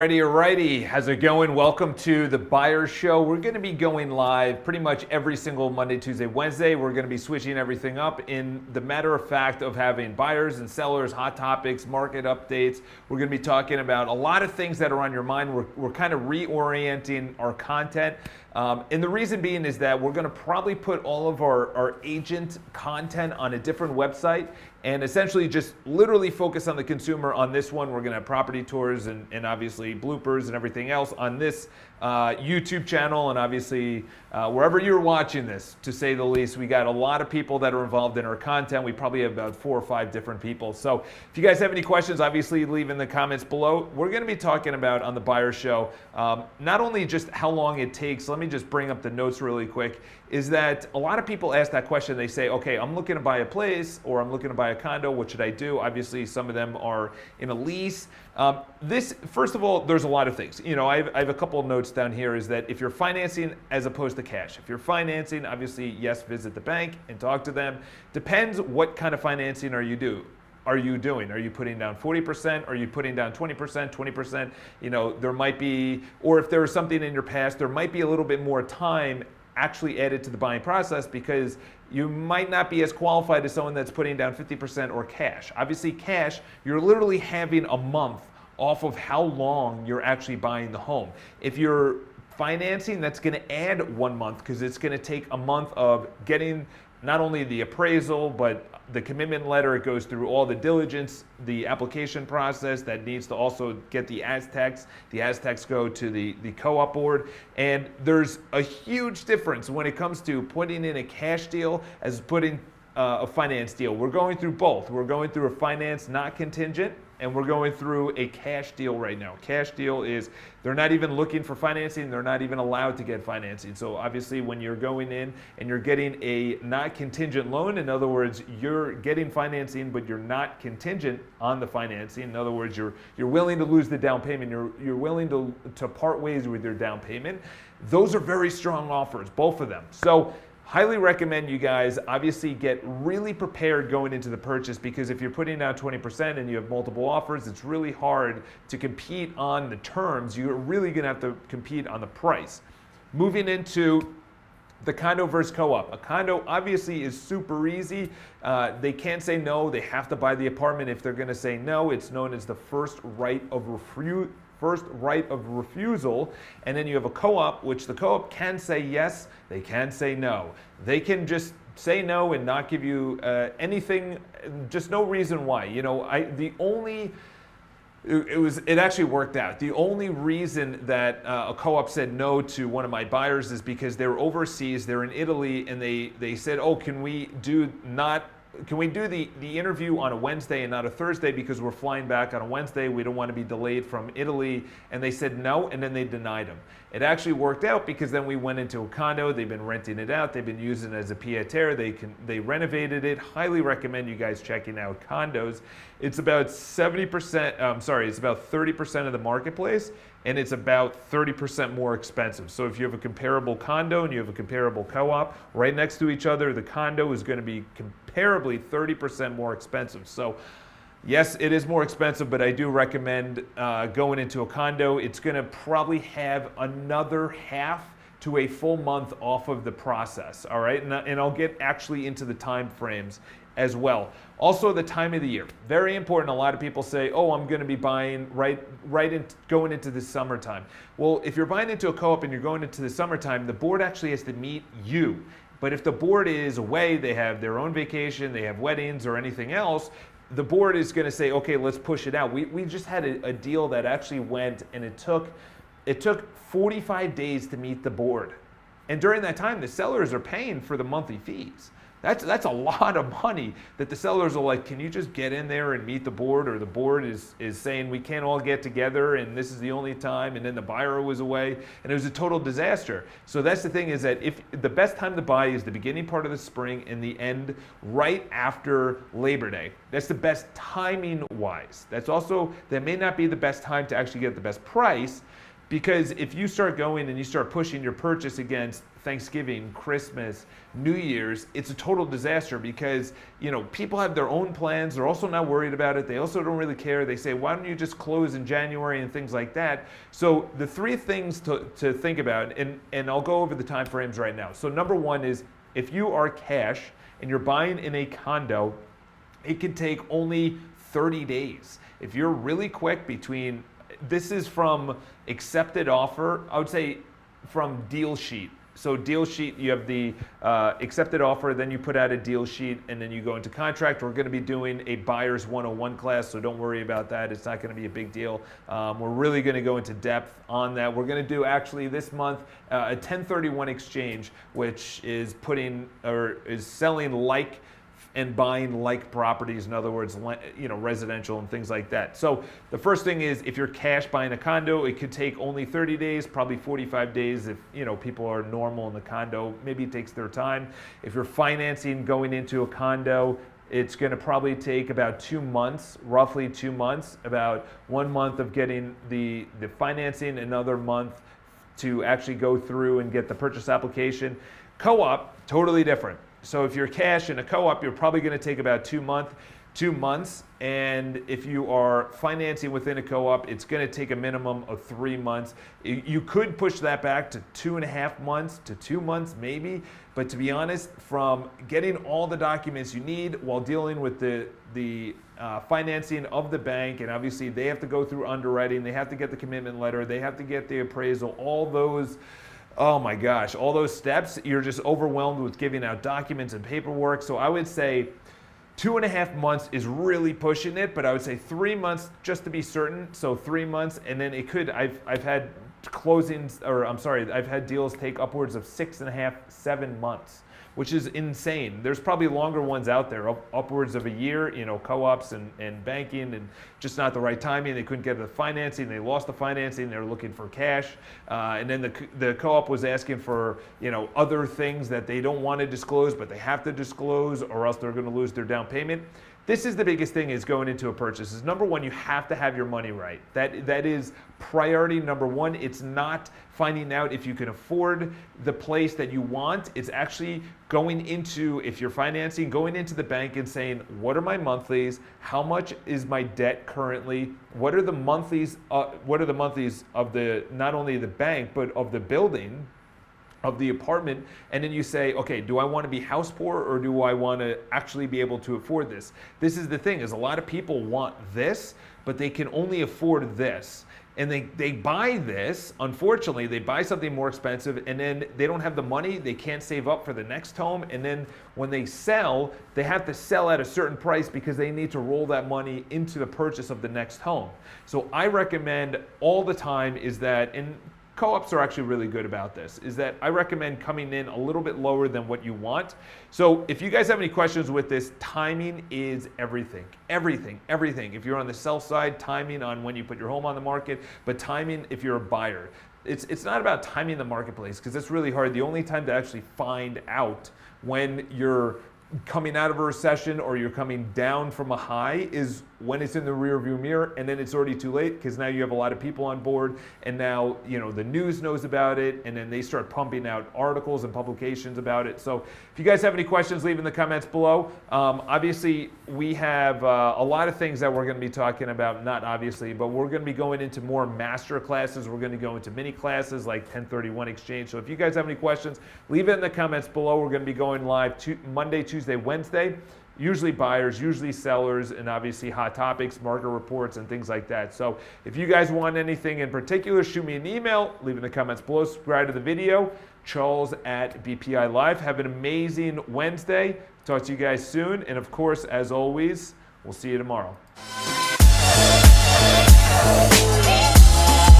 Alrighty, how's it going? Welcome to the Buyers Show. We're going to be going live pretty much every single Monday, Tuesday, Wednesday. We're going to be switching everything up in the matter of fact of having buyers and sellers, hot topics, market updates. We're going to be talking about a lot of things that are on your mind. We're kind of reorienting our content. And the reason being is that we're going to probably put all of our agent content on a different website and essentially just literally focus on the consumer on this one. We're going to have property tours and obviously bloopers and everything else on this YouTube channel, and obviously wherever you're watching this, to say the least. We got a lot of people that are involved in our content. We probably have about 4 or 5 different people. So if you guys have any questions, obviously leave in the comments below. We're going to be talking about on the Buyer Show, not only just how long it takes. Let me just bring up the notes really quick. Is that a lot of people ask that question. They say, okay, I'm looking to buy a place or I'm looking to buy a condo. What should I do? Obviously, some of them are in a lease. First of all, there's a lot of things. You know, I have a couple of notes down here. Is that if you're financing as opposed to cash. If you're financing, obviously, yes, visit the bank and talk to them. Depends what kind of financing are you doing? Are you putting down 40%? Are you putting down 20%, 20%? You know, there might be, or if there was something in your past, there might be a little bit more time actually added to the buying process because you might not be as qualified as someone that's putting down 50% or cash. Obviously cash, you're literally having a month off of how long you're actually buying the home. If you're financing, that's gonna add 1 month because it's gonna take a month of getting not only the appraisal, but the commitment letter. It goes through all the diligence, the application process that needs to also get the Aztecs. The Aztecs go to the co-op board. And there's a huge difference when it comes to putting in a cash deal as putting a finance deal. We're going through both. We're going through a finance not contingent, and we're going through a cash deal right now. Cash deal is they're not even looking for financing. They're not even allowed to get financing. So obviously when you're going in and you're getting a not contingent loan, in other words, you're getting financing, but you're not contingent on the financing. In other words, you're willing to lose the down payment. You're willing to part ways with your down payment. Those are very strong offers, both of them. So highly recommend you guys obviously get really prepared going into the purchase, because if you're putting down 20% and you have multiple offers, it's really hard to compete on the terms. You're really gonna have to compete on the price. Moving into the condo versus co-op. A condo obviously is super easy. They can't say no. They have to buy the apartment. If they're gonna say no, it's known as the first right of refusal. And then you have a co-op, which the co-op can say yes, they can say no. They can just say no and not give you anything, just no reason why. You know, it actually worked out. The only reason that a co-op said no to one of my buyers is because they were overseas, they're in Italy, and they said, oh, can we do the interview on a Wednesday and not a Thursday because we're flying back on a Wednesday. We don't want to be delayed from Italy. And they said no, and then they denied them. It actually worked out because then we went into a condo. They've been renting it out. They've been using it as a pied-à-terre. They renovated it. Highly recommend you guys checking out condos. It's about 70%, it's about 30% of the marketplace, and it's about 30% more expensive. So if you have a comparable condo and you have a comparable co-op right next to each other, the condo is going to be comparably 30% more expensive. So yes, it is more expensive, but I do recommend going into a condo. It's going to probably have another half to a full month off of the process, all right? And I'll get actually into the time frames as well. Also, the time of the year, very important. A lot of people say, oh, I'm gonna be buying going into the summertime. Well, if you're buying into a co-op and you're going into the summertime, the board actually has to meet you. But if the board is away, they have their own vacation, they have weddings or anything else, the board is gonna say, okay, let's push it out. We just had a deal that actually went, and it took 45 days to meet the board. And during that time, the sellers are paying for the monthly fees. That's a lot of money that the sellers are like, can you just get in there and meet the board? Or the board is saying we can't all get together and this is the only time, and then the buyer was away, and it was a total disaster. So that's the thing, is that if the best time to buy is the beginning part of the spring and the end right after Labor Day. That's the best timing wise. That may not be the best time to actually get the best price, because if you start going and you start pushing your purchase against Thanksgiving, Christmas, New Year's, it's a total disaster because, people have their own plans. They're also not worried about it. They also don't really care. They say, why don't you just close in January and things like that. So the three things to think about, and I'll go over the time frames right now. So number one is if you are cash and you're buying in a condo, it can take only 30 days. If you're really quick this is from accepted offer, I would say from deal sheet. So deal sheet, you have the accepted offer, then you put out a deal sheet, and then you go into contract. We're going to be doing a buyer's 101 class, so don't worry about that. It's not going to be a big deal. We're really going to go into depth on that. We're going to do actually this month a 1031 exchange, which is selling like and buying like properties, in other words, residential and things like that. So the first thing is if you're cash buying a condo, it could take only 30 days, probably 45 days if people are normal in the condo. Maybe it takes their time. If you're financing going into a condo, it's going to probably take about 2 months, roughly 2 months, about 1 month of getting the financing, another month to actually go through and get the purchase application. Co-op, totally different. So if you're cash in a co-op, you're probably going to take about 2 months. And if you are financing within a co-op, it's going to take a minimum of 3 months. You could push that back to 2.5 months to 2 months maybe. But to be honest, from getting all the documents you need while dealing with the financing of the bank, and obviously they have to go through underwriting, they have to get the commitment letter, they have to get the appraisal, all those. Oh my gosh, all those steps, you're just overwhelmed with giving out documents and paperwork. So I would say 2.5 months is really pushing it, but I would say 3 months just to be certain. So 3 months, and then I've had I've had deals take upwards of 6.5, 7 months, which is insane. There's probably longer ones out there, upwards of a year, co-ops and banking, and just not the right timing. They couldn't get the financing. They lost the financing. They were looking for cash. And then the co-op was asking for, other things that they don't want to disclose, but they have to disclose or else they're going to lose their down payment. This is the biggest thing is going into a purchase. Is number one, you have to have your money right. That is priority number one. It's not finding out if you can afford the place that you want. It's actually going into, if you're financing, going into the bank and saying, what are my monthlies? How much is my debt currently? What are the monthlies? What are the monthlies of not only the bank but of the building, of the apartment? And then you say, okay, do I want to be house poor or do I want to actually be able to afford this? This is the thing, is a lot of people want this, but they can only afford this. And they buy this, unfortunately, they buy something more expensive and then they don't have the money, they can't save up for the next home. And then when they sell, they have to sell at a certain price because they need to roll that money into the purchase of the next home. So I recommend all the time is that, and co-ops are actually really good about this, is that I recommend coming in a little bit lower than what you want. So if you guys have any questions with this, timing is everything. Everything. If you're on the sell side, timing on when you put your home on the market, but timing if you're a buyer. It's not about timing the marketplace because it's really hard. The only time to actually find out when you're coming out of a recession or you're coming down from a high is when it's in the rear view mirror, and then it's already too late because now you have a lot of people on board and now the news knows about it and then they start pumping out articles and publications about it. So if you guys have any questions, leave in the comments below. Obviously we have a lot of things that we're going to be talking about, not obviously, but we're going to be going into more master classes. We're going to go into mini classes like 1031 exchange. So if you guys have any questions, leave it in the comments below. We're going to be going live Monday, Tuesday, Wednesday. Usually buyers, usually sellers, and obviously hot topics, market reports, and things like that. So if you guys want anything in particular, shoot me an email, leave in the comments below, subscribe to the video, Charles@BPI Live. Have an amazing Wednesday. Talk to you guys soon. And of course, as always, we'll see you tomorrow.